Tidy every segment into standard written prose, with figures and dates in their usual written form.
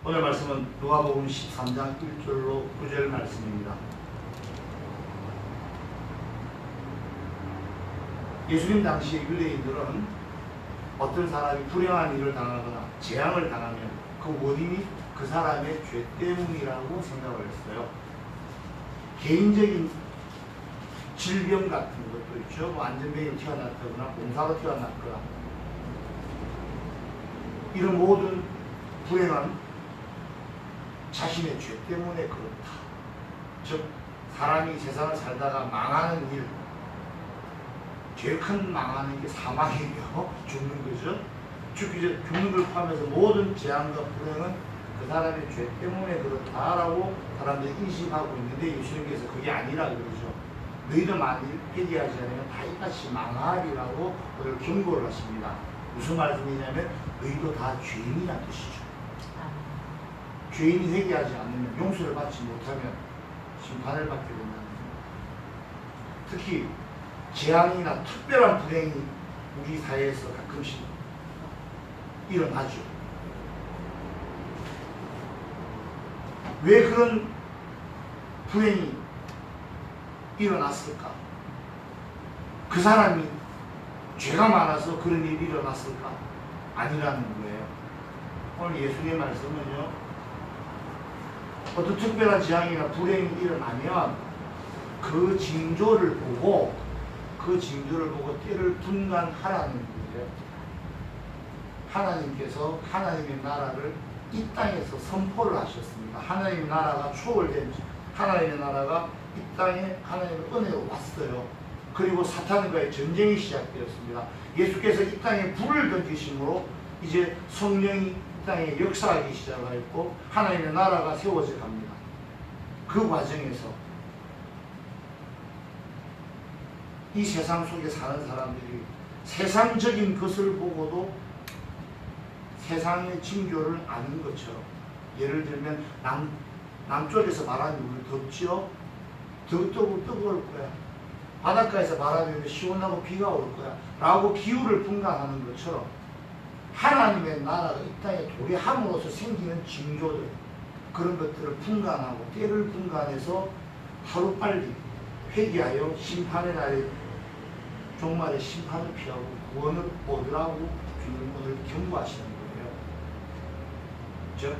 오늘 말씀은 누가복음 13장 1절로 9절 말씀입니다. 예수님 당시에 유대인들은 어떤 사람이 불행한 일을 당하거나 재앙을 당하면 그 원인이 그 사람의 죄 때문이라고 생각을 했어요. 개인적인 질병 같은 것도 있죠. 뭐 안전병이 튀어났거나 공사가 튀어났거나 이런 모든 불행한 자신의 죄 때문에 그렇다. 즉 사람이 세상을 살다가 망하는 일, 제일 큰 망하는 게 사망이며 죽는 거죠. 죽는 걸 포함해서 모든 재앙과 불행은 그 사람의 죄 때문에 그렇다라고 사람들이 인식하고 있는데 예수님께서 그게 아니라 그러죠. 너희도 만일 회개하지 않으면 다 이같이 망하리라고 오늘 경고를 하십니다. 무슨 말씀이냐면 너희도 다 죄인이라는 뜻이죠. 죄인이 회개하지 않으면 용서를 받지 못하면 심판을 받게 된다는 겁니다. 특히 재앙이나 특별한 불행이 우리 사회에서 가끔씩 일어나죠. 왜 그런 불행이 일어났을까? 그 사람이 죄가 많아서 그런 일이 일어났을까? 아니라는 거예요. 오늘 예수님의 말씀은요, 어떤 특별한 재앙이나 불행이 일어나면 그 징조를 보고 때를 분간하라는 거예요. 하나님께서 하나님의 나라를 이 땅에서 선포를 하셨습니다. 하나님의 나라가 초월된, 하나님의 나라가 이 땅에 하나님의 은혜로 왔어요. 그리고 사탄과의 전쟁이 시작되었습니다. 예수께서 이 땅에 불을 던지심으로 이제 성령이 이 땅에 역사하기 시작하였고 하나님의 나라가 세워져 갑니다. 그 과정에서 이 세상 속에 사는 사람들이 세상적인 것을 보고도 세상의 징조를 아는 것처럼, 예를 들면 남쪽에서 바람이 덥지요? 더 뜨거울 거야. 바닷가에서 바람이 오면 시원하고 비가 올 거야 라고 기후를 분간하는 것처럼 하나님의 나라가 이 땅에 도래함으로써 생기는 징조들, 그런 것들을 분간하고 때를 분간해서 하루빨리 회개하여 심판의 날에 종말의 심판을 피하고 구원을 얻으라고 주님 오늘 경고하시는 거예요. 즉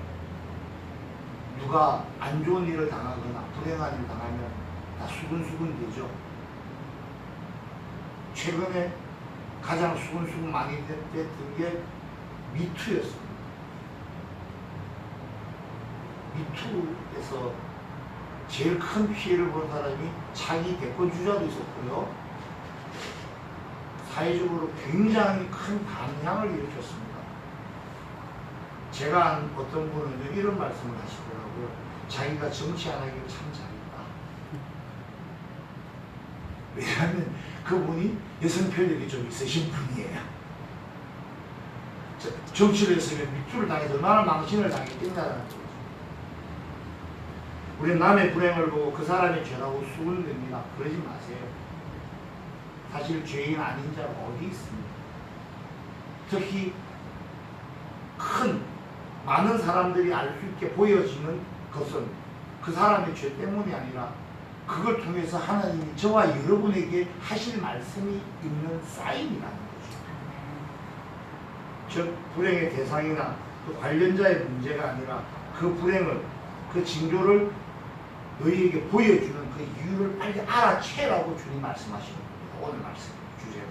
누가 안 좋은 일을 당하거나 불행한 일을 당하면 다 수근수근 되죠. 최근에 가장 수근수근 많이 됐던 게 미투였습니다. 미투에서 제일 큰 피해를 본 사람이 자기 대권 주자도 있었고요. 사회적으로 굉장히 큰 반향을 일으켰습니다. 제가 한 어떤 분은 이런 말씀을 하시더라고요. 자기가 정치 안 하기를 참 잘했다. 왜냐하면 그분이 여성 편력이 좀 있으신 분이에요. 정치를 했으면 미투를 당해서 얼마나 망신을 당했겠냐는 거죠. 우리는 남의 불행을 보고 그 사람의 죄라고 수군됩니다. 그러지 마세요. 사실 죄인 아닌 자가 어디 있습니까? 특히 많은 사람들이 알 수 있게 보여지는 것은 그 사람의 죄 때문이 아니라 그걸 통해서 하나님이 저와 여러분에게 하실 말씀이 있는 사인이라는 거죠. 즉 불행의 대상이나 그 관련자의 문제가 아니라 그 불행을, 그 징조를 너희에게 보여주는 그 이유를 빨리 알아채라고 주님 말씀하시는 겁니다. 오늘 말씀 주제가.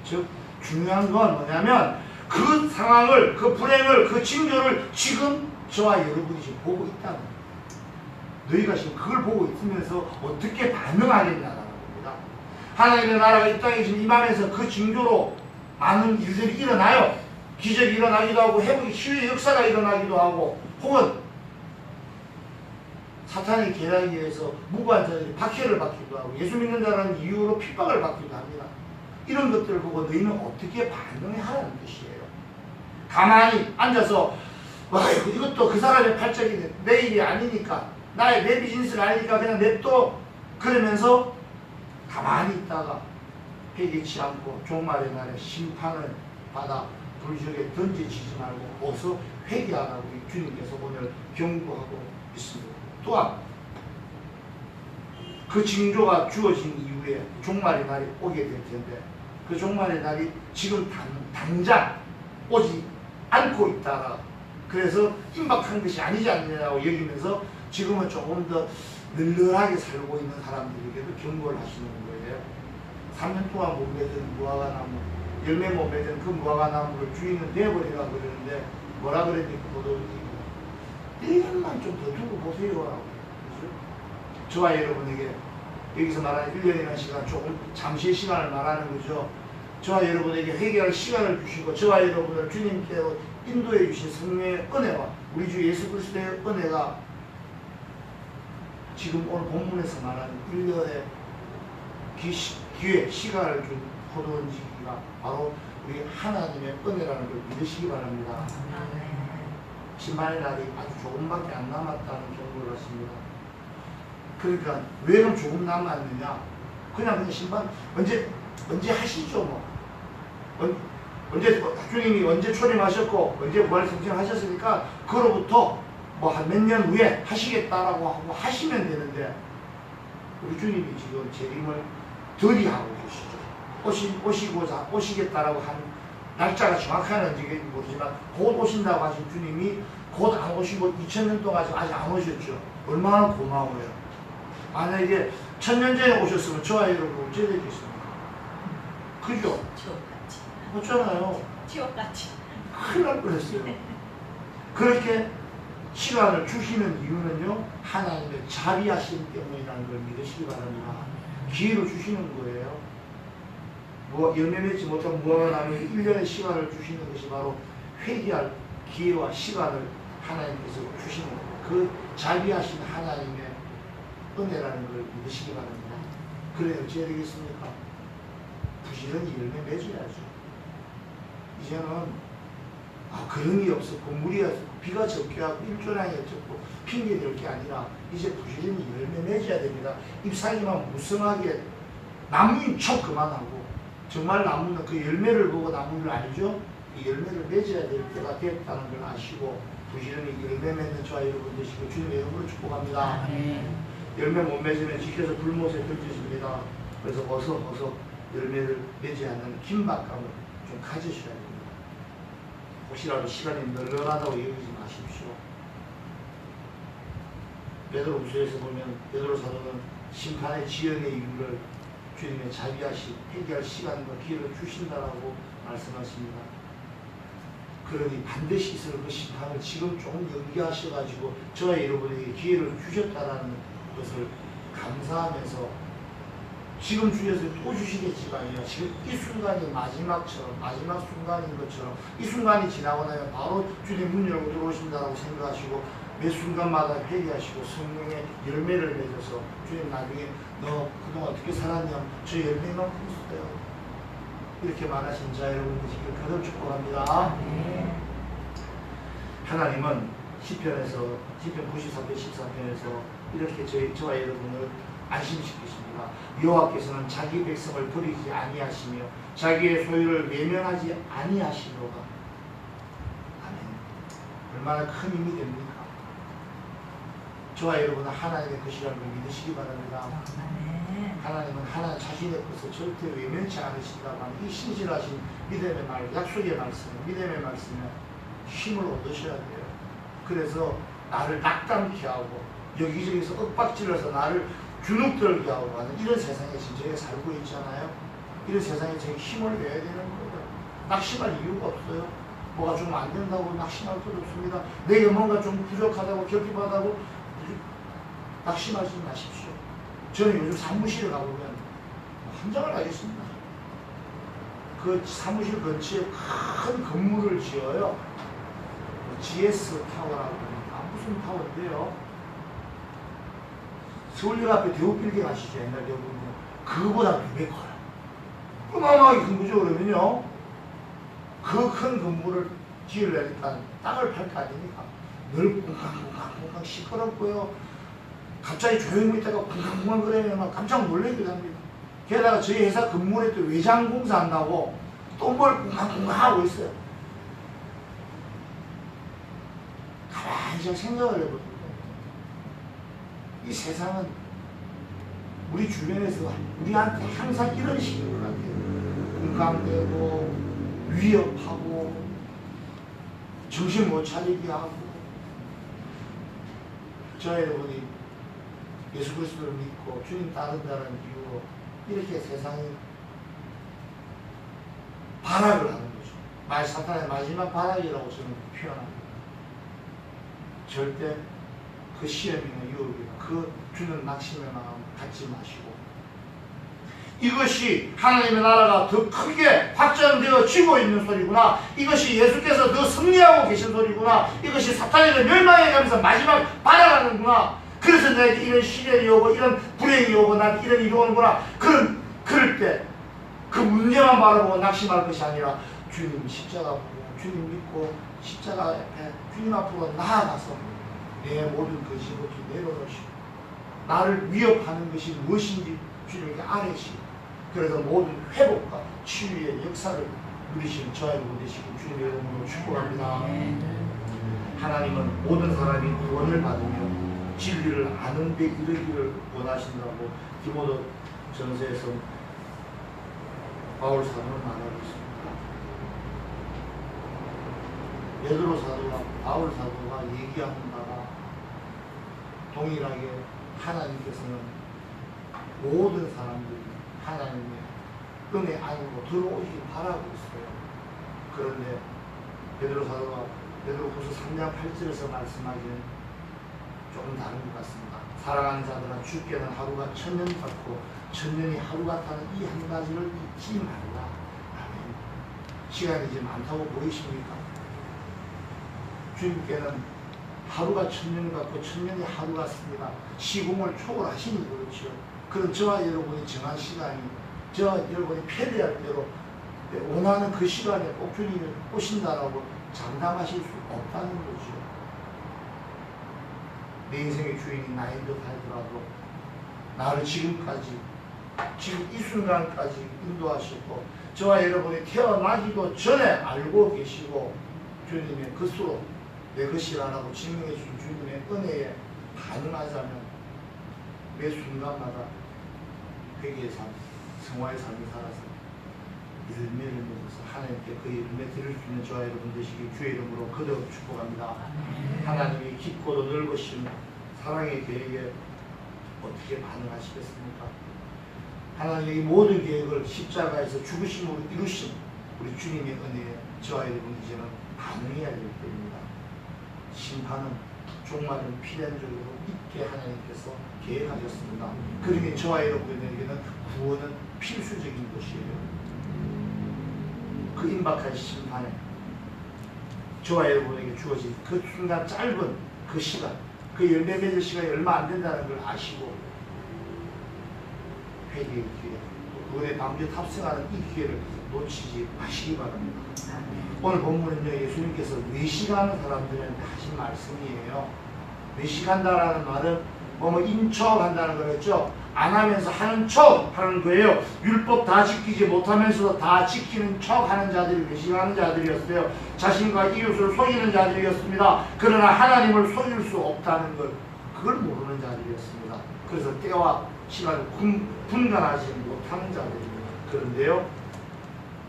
즉 중요한 건 뭐냐면 그 상황을, 그 불행을, 그 징조를 지금 저와 여러분이 지금 보고 있다는 거예요. 너희가 지금 그걸 보고 있으면서 어떻게 반응하겠냐라는 겁니다. 하나님의 나라가 이 땅에 지금 임하면서 그 징조로 많은 일들이 일어나요. 기적이 일어나기도 하고 회복의 치유의 역사가 일어나기도 하고 혹은 사탄의 계략에 의해서 무고한 자들이 박해를 받기도 하고 예수 믿는 자라는 이유로 핍박을 받기도 합니다. 이런 것들을 보고 너희는 어떻게 반응해야 하라는 뜻이에요. 가만히 앉아서 이것도 그 사람의 팔짝이 내 일이 아니니까, 내 비즈니스가 아니니까 그냥 냅둬, 그러면서 가만히 있다가 회개치 않고 종말의 날에 심판을 받아 불지옥에 던져지지 말고 어서 회개하라고 주님께서 오늘 경고하고 있습니다. 또한 그 징조가 주어진 이후에 종말의 날이 오게 될 텐데 그 종말의 날이 지금 당장 오지 않고 있다. 그래서 임박한 것이 아니지 않느냐고 여기면서 지금은 조금 더 널널하게 살고 있는 사람들에게도 경고를 하시는 거예요. 3년 동안 못 맺은 무화과나무, 열매 못 맺은 그 무화과나무를 주인은 내버리라 그러는데 뭐라 그랬니까 보도국이 1년만 좀 더 두고 보세요 라고. 그렇죠? 저와 여러분에게 여기서 말하는 1년이라는 시간 조금 잠시의 시간을 말하는 거죠. 저와 여러분에게 회개할 시간을 주시고 저와 여러분을 주님께로 인도해 주신 성령의 은혜와 우리 주 예수 그리스도의 은혜가 지금 오늘 본문에서 말하는 1년의 기회, 시간을 준 포도원지기가 바로 우리 하나님의 은혜라는 걸 믿으시기 바랍니다. 심판의 날이 아주 조금밖에 안 남았다는 경고를 했습니다. 그러니까 왜 그럼 조금 남았느냐? 그냥 심판 언제 하시죠 뭐. 언제 주님이 언제 초림하셨고 언제 부활승천하셨으니까 그로부터 뭐 한 몇 년 후에 하시겠다라고 하고 하시면 되는데 우리 주님이 지금 재림을 덜이 하고 계시죠. 오시겠다라고 한 날짜가 정확한 언제인지 모르지만 곧 오신다고 하신 주님이 곧 안 오시고 2000년 동안 아직 안 오셨죠. 얼마나 고마워요. 만약에 1000년 전에 오셨으면 저와 여러분 어찌 되겠습니까? 그죠? 지옥같이. 그렇잖아요. 지옥같이. 큰일 날 뻔했어요. 그렇게 시간을 주시는 이유는요, 하나님의 자비하심 때문이라는 걸 믿으시기 바랍니다. 기회를 주시는 거예요. 뭐 열매 맺지 못한 무화과나무에 1년의 시간을 주시는 것이 바로 회개할 기회와 시간을 하나님께서 주시는 거예요. 그 자비하신 하나님의 은혜라는 걸 믿으시기 바랍니다. 그래 어찌해야 되겠습니까? 부지런히 열매 맺어야죠. 이제는 그런 게 없었고 물이 없었고 비가 적게 하고 일조량이 적고 핑계 댈 게 아니라 이제 부지런히 열매 맺어야 됩니다. 잎사귀만 무성하게 나무인 척 그만하고 정말 나무는 그 열매를 보고 나무를 알죠? 그 열매를 맺어야 될 때가 됐다는 걸 아시고 부지런히 열매 맺는 저와 여러분 되시고 주님의 이름으로 축복합니다. 열매 못 맺으면 지켜서 불못에 던지십니다. 그래서 어서 열매를 맺지 않는 긴박감을 좀 가지셔야 됩니다. 혹시라도 시간이 널널하다고 여기지 마십시오. 베드로후서에서 보면 베드로 사도는 심판의 지연의 이유를 주님의 자비하신 해결할 시간과 기회를 주신다라고 말씀하십니다. 그러니 반드시 있을 그 심판을 지금 조금 연기하셔가지고 저와 여러분에게 기회를 주셨다라는 것을 감사하면서 지금 주셔서 또 주시겠지만요. 지금 이 순간이 마지막 순간인 것처럼 이 순간이 지나고 나면 바로 주님 문 열고 들어오신다고 생각하시고 매 순간마다 회개하시고 성령의 열매를 맺어서 주님 나중에 너 그동안 어떻게 살았냐? 저 열매만큼 있어요. 이렇게 말하신 자 여러분 되시길 가득 축복합니다. 하나님은 시편에서 시편 94편 14편에서 이렇게 저와 여러분을 안심시키십니다. 여호와께서는 자기 백성을 버리지 아니하시며 자기의 소유를 외면하지 아니하시노라. 아멘. 얼마나 큰 힘이 됩니까? 저와 여러분은 하나님의 것이라는 걸 믿으시기 바랍니다. 하나님은 하나님 자신의 것을 절대 외면치 않으신다고 하는 이 신실하신 믿음의 말, 약속의 말씀, 믿음의 말씀에 힘을 얻으셔야 돼요. 그래서 나를 낙담케 하고 여기저기서 윽박질러서 나를 주눅들게 하고 하는 이런 세상에 지금 저희가 살고 있잖아요. 이런 세상에 저희 힘을 내야 되는 거예요. 낙심할 이유가 없어요. 뭐가 좀 안 된다고 낙심할 것 없습니다. 내게 뭔가 좀 부족하다고 결핍하다고 낙심하지 마십시오. 저는 요즘 사무실에 가보면 환장을 하겠습니다. 그 사무실 근처에 큰 건물을 지어요. GS 타워라고 합니다. 무슨 타워인데요. 서울역 앞에 대우빌딩 아시죠? 옛날 대우빌딩. 그거보다 2배 커요. 어마어마하게 큰 거죠. 그러면요. 그 큰 건물을 지으려니까 땅을 팔 거 아닙니까? 늘 쿵쾅쿵쾅 시끄럽고요. 갑자기 조용히 있다가 쿵쾅쿵쾅 그러면 깜짝 놀라기도 합니다. 게다가 저희 회사 건물에 또 외장 공사한다고 또 뭘 쿵쾅쿵쾅 하고 있어요. 살짝 생각을 해보세요. 이 세상은 우리 주변에서 우리한테 항상 이런 식인 것 같아요. 공감되고 위협하고 정신 못 차리게 하고. 저 여러분이 예수 그리스도를 믿고 주님 따른다는 이유로 이렇게 세상이 발악을 하는 거죠. 사탄의 마지막 발악이라고 저는 표현합니다. 절대 그 시험이나 유혹이나 그 주는 낙심의 마음 갖지 마시고, 이것이 하나님의 나라가 더 크게 확장되어지고 있는 소리구나, 이것이 예수께서 더 승리하고 계신 소리구나, 이것이 사탄에게 멸망해 가면서 마지막 발악하는구나, 그래서 내게 이런 시련이 오고 이런 불행이 오고 나한테 이런 일이 오는구나, 그럴 때 그 문제만 바라보고 낙심할 것이 아니라 주님 십자가 보고 주님 믿고 십자가 앞에 주님 앞으로 나아가서 내 모든 거짓부터 내려놓으시고 나를 위협하는 것이 무엇인지 주님께 아뢰시고, 그래서 모든 회복과 치유의 역사를 누리시는 저와 여러분 되시길 주님의 이름으로 축복합니다. 하나님은 모든 사람이 구원을 받으며 진리를 아는 데 이르기를 원하신다고 디모데 전서에서 바울 사도는 말하고 있습니다. 베드로 사도와 바울 사도가 얘기하는 바가 동일하게 하나님께서는 모든 사람들이 하나님의 은혜 안으로 들어오길 바라고 있어요. 그런데 베드로 사도가 베드로후서 3장 8절에서 말씀하기는 조금 다른 것 같습니다. 사랑하는 자들아, 주께는 하루가 천년 같고 천년이 하루 같다는 이 한 가지를 잊지 말라. 아멘. 시간이 이제 많다고 보이십니까? 주님께는 하루가 천년 같고 천년이 하루 같습니다. 시공을 초월하시니 그렇죠. 그런 저와 여러분이 정한 시간이, 저와 여러분이 패배할 대로 원하는 그 시간에 꼭 주님이 오신다라고 장담하실 수 없다는 거죠. 내 인생의 주인이 나인 듯 하더라도 나를 지금까지, 지금 이 순간까지 인도하시고 저와 여러분이 태어나기도 전에 알고 계시고 주님의 것으로 내 것이라고 증명해 주신 주님의 은혜에 반응하자면 매 순간마다 회개의 삶, 성화의 삶을 살아서 열매를 맺어서 하나님께 그 열매 드릴 수 있는 저와 여러분 되시길 주의 이름으로 거듭 축복합니다. 하나님이 깊고도 넓으신 사랑의 계획에 어떻게 반응하시겠습니까? 하나님의 이 모든 계획을 십자가에서 죽으심으로 이루신 우리 주님의 은혜에 저와 여러분 이제는 반응해야 될 때입니다. 심판은 종말은 필연적으로 있게 하나님께서 계획하셨습니다. 그러니 저와 여러분에게는 구원은 필수적인 것이에요. 그 임박한 심판에 저와 여러분에게 주어진 그 순간 짧은 그 시간, 그 열매 맺을 시간이 얼마 안 된다는 걸 아시고 회개의 기회, 또 구원의 방주에 탑승하는 이 기회를 놓치지 마시기 바랍니다. 오늘 본문은요, 예수님께서 외식하는 사람들한테 하신 말씀이에요. 외식한다라는 말은 인척한다는 거였죠. 안 하면서 하는 척 하는 거예요. 율법 다 지키지 못하면서도 다 지키는 척 하는 자들이 외식하는 자들이었어요. 자신과 이웃을 속이는 자들이었습니다. 그러나 하나님을 속일 수 없다는 걸, 그걸 모르는 자들이었습니다. 그래서 때와 시간을 분간하지 못하는 자들입니다. 그런데요,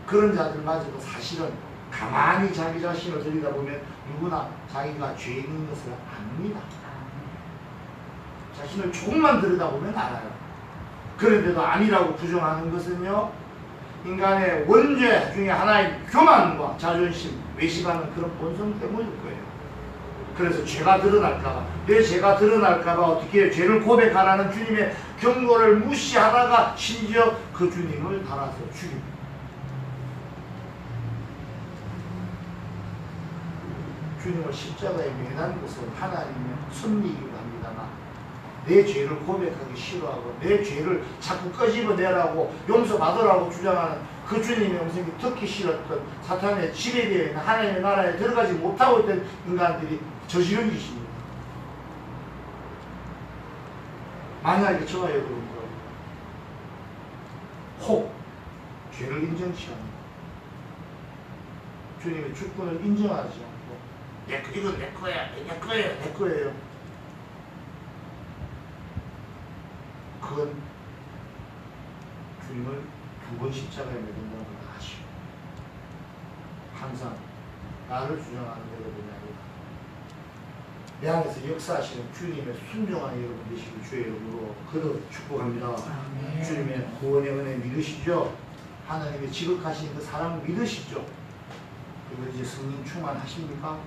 그런 자들마저도 사실은 가만히 자기 자신을 들여다보면 누구나 자기가 죄인인 것을 압니다. 자신을 조금만 들여다보면 알아요. 그런데도 아니라고 부정하는 것은요, 인간의 원죄 중에 하나인 교만과 자존심, 외식하는 그런 본성 때문일 거예요. 그래서 죄가 드러날까봐, 내 죄가 드러날까봐 어떻게 죄를 고백하라는 주님의 경고를 무시하다가 심지어 그 주님을 달아서 죽입니다. 주님을 십자가에 매단 것은 하나님의 섭리이기도 합니다만, 내 죄를 고백하기 싫어하고 내 죄를 자꾸 끄집어내라고 용서받으라고 주장하는 그 주님의 음성이 듣기 싫었던 사탄의 지배되어 있는 하나님의 나라에 들어가지 못하고 있던 인간들이 저지른 짓입니다. 만약에 저와 여러분도 혹 죄를 인정치 않고 주님의 주권을 인정하지 않고 이건 내 거야, 내 거예요, 내 거예요. 그건 주님을 두 번 십자가에 매든다는 걸 아시고 항상 나를 주장하는 여러분이 아니라 내 안에서 역사하시는 주님의 순종한 여러분 되시길 주의 이름으로 거듭 축복합니다. 주님의 구원의 은혜 믿으시죠? 하나님의 지극하신 그 사랑 믿으시죠? 그리고 이제 성령 충만하십니까?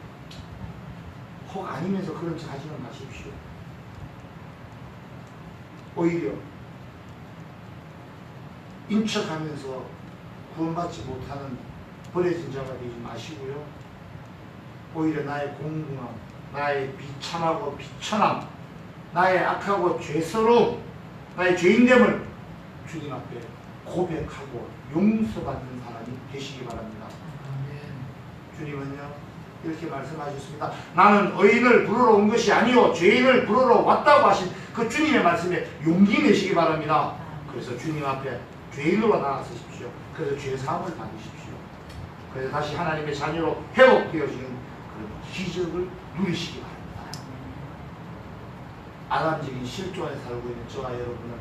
혹 아니면서 그런 척 하지는 마십시오. 오히려 인척하면서 구원받지 못하는 버려진 자가 되지 마시고요. 오히려 나의 공공함, 나의 비참하고 비천함, 나의 악하고 죄스러움, 나의 죄인됨을 주님 앞에 고백하고 용서받는 사람이 되시기 바랍니다. 주님은요 이렇게 말씀하셨습니다. 나는 의인을 부르러 온 것이 아니요 죄인을 부르러 왔다고 하신 그 주님의 말씀에 용기 내시기 바랍니다. 그래서 주님 앞에 죄인으로 나아서십시오. 그래서 죄사함을 받으십시오. 그래서 다시 하나님의 자녀로 회복되어지는 그런 기적을 누리시기 바랍니다. 아담적인 실존에 살고 있는 저와 여러분은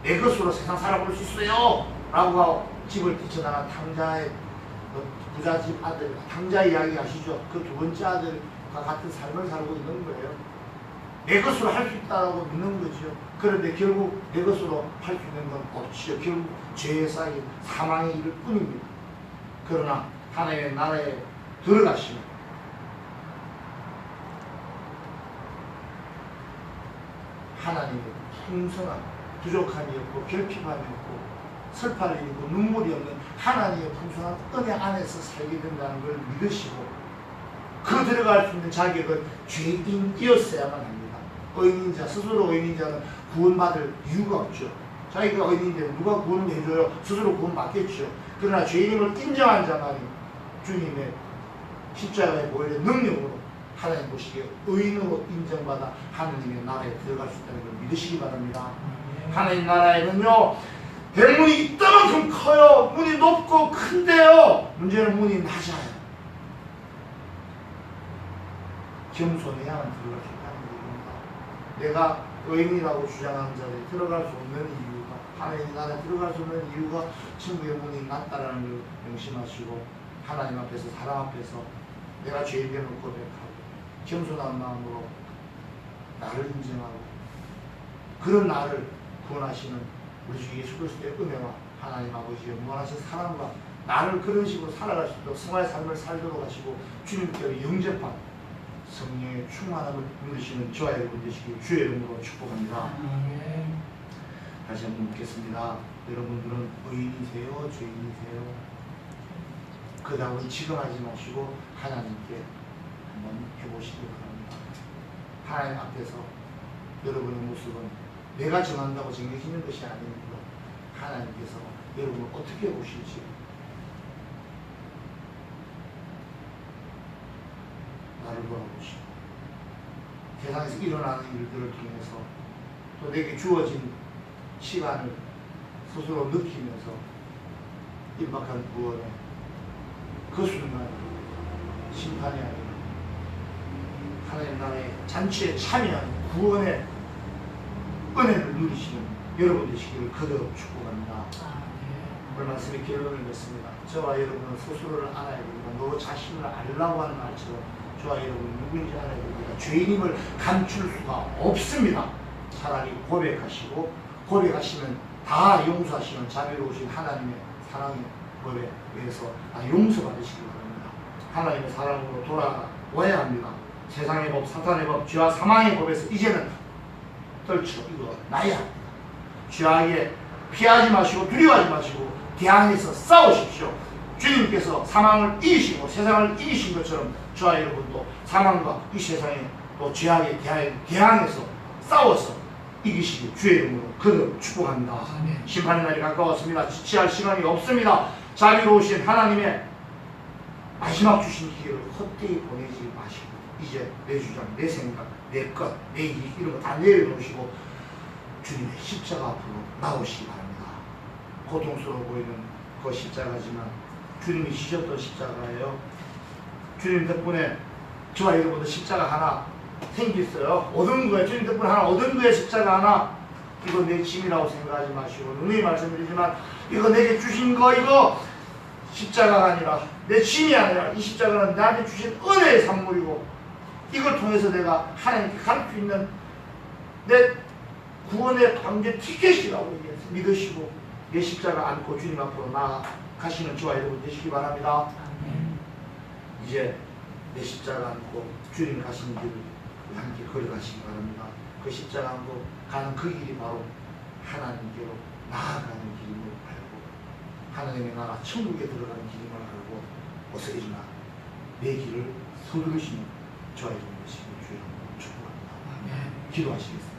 내 것으로 세상 살아볼 수 있어요 라고 하고 집을 뛰쳐나간 탕자의 부잣집 아들, 탕자 이야기 아시죠? 그 두 번째 아들과 같은 삶을 살고 있는 거예요. 내 것으로 할 수 있다고 믿는 거죠. 그런데 결국 내 것으로 할 수 있는 건 없지요. 결국 죄에 쌓인 사망의 일을 뿐입니다. 그러나 하나님의 나라에 들어가시면 하나님의 풍성한 부족함이 없고 결핍함이 없고 슬픔이 있고 눈물이 없는 하나님의 풍성한 은혜 안에서 살게 된다는 걸 믿으시고 그 들어갈 수 있는 자격은 죄인이었어야만 합니다. 의인인 자, 스스로 의인인 자는 구원받을 이유가 없죠. 자기가 의인인데 누가 구원을 해줘요? 스스로 구원받겠죠. 그러나 죄인임을 인정한 자만이 주님의 십자가의 보혈의 능력으로 하나님 보시기에 의인으로 인정받아 하나님의 나라에 들어갈 수 있다는 걸 믿으시기 바랍니다. 하나님 나라에는요 대문이 이따만큼 커요. 문이 높고 큰데요 문제는 문이 낮아요. 겸손해야만 들어갈 수 있다는 얘기입니다. 내가 의인이라고 주장하는 자들이 들어갈 수 없는 이유가 하나님 나라에 들어갈 수 없는 이유가 친구의 문이 낮다라는 걸 명심하시고 하나님 앞에서 사람 앞에서 내가 죄인됨을 고백하고 겸손한 마음으로 나를 인정하고 그런 나를 구원하시는 우리 주 예수 그리스도의 은혜와 하나님 아버지의 무한하신 사랑과 나를 그런 식으로 살아갈 수 있도록 성화의 삶을 살도록 하시고 주님께로 영접한 성령의 충만함을 누리시는 저와 여러분 되시길 주의 이름으로 축복합니다. 다시 한번 묻겠습니다. 여러분들은 의인이세요? 죄인이세요? 그다음은 지금 하지 마시고 하나님께 한번 해보시기 바랍니다. 하나님 앞에서 여러분의 모습은 내가 정한다고 정해지는 것이 아닙니다. 하나님께서 여러분을 어떻게 보실지 나를 돌아보시고 세상에서 일어나는 일들을 통해서 또 내게 주어진 시간을 스스로 느끼면서 임박한 구원에 그 순간 심판이 아니라 하나님 나라의 잔치에 참여한 구원의 은혜를 누리시는 여러분 되시기를 거듭 축복합니다. 오늘 말씀의 결론을 맺습니다. 저와 여러분은 스스로를 알아야 됩니다. 너 자신을 알라고 하는 말처럼 저와 여러분은 누구인지 알아야 됩니다. 죄인임을 감출 수가 없습니다. 차라리 고백하시고 고백하시면 다 용서하시는 자비로우신 하나님의 사랑의 법에 의해서 용서받으시기 바랍니다. 하나님의 사랑으로 돌아와야 합니다. 세상의 법, 사탄의 법, 죄와 사망의 법에서 이제는 떨쳐 이거 나야 합니다. 죄악에 피하지 마시고 두려워하지 마시고 대항해서 싸우십시오. 주님께서 사망을 이기시고 세상을 이기신 것처럼 저와 여러분도 사망과 이 세상에 또 죄악에 대항해서 싸워서 이기시기 주의 이름으로 거듭 축복합니다. 심판의 날이 가까웠습니다. 지체할 시간이 없습니다. 자비로우신 하나님의 마지막 주신 기회를 헛되이 보내지 마시고 이제 내 주장, 내 생각, 내 것, 내 일 이런 거 다 내려놓으시고 주님의 십자가 앞으로 나오시기 바랍니다. 고통스러워 보이는 그 십자가지만 주님이 지셨던 십자가예요. 주님 덕분에 저와 여러분도 십자가 하나 생겼어요. 얻은 거예요. 주님 덕분에 하나 얻은 거예요. 십자가 하나. 이거 내 짐이라고 생각하지 마시고, 누누이 말씀드리지만 이거 내게 주신 거, 이거 십자가가 아니라 내 짐이 아니라 이 십자가는 나한테 주신 은혜의 산물이고, 이걸 통해서 내가 하나님께 갈 수 있는 내 구원의 관계 티켓이라고 믿으시고 내 십자가 안고 주님 앞으로 나아가시는 저와 여러분 되시기 바랍니다. 이제 내 십자가 안고 주님 가신 길을 함께 걸어가시기 바랍니다. 그 십자가 안고 가는 그 길이 바로 하나님께로 나아가는 길임을 알고, 하나님의 나라 천국에 들어가는 길임을 알고 어서리지나 내 길을 서두르시는 저와 여러분 되시길 주의 이름으로 축복합니다. 기도하시겠습니다.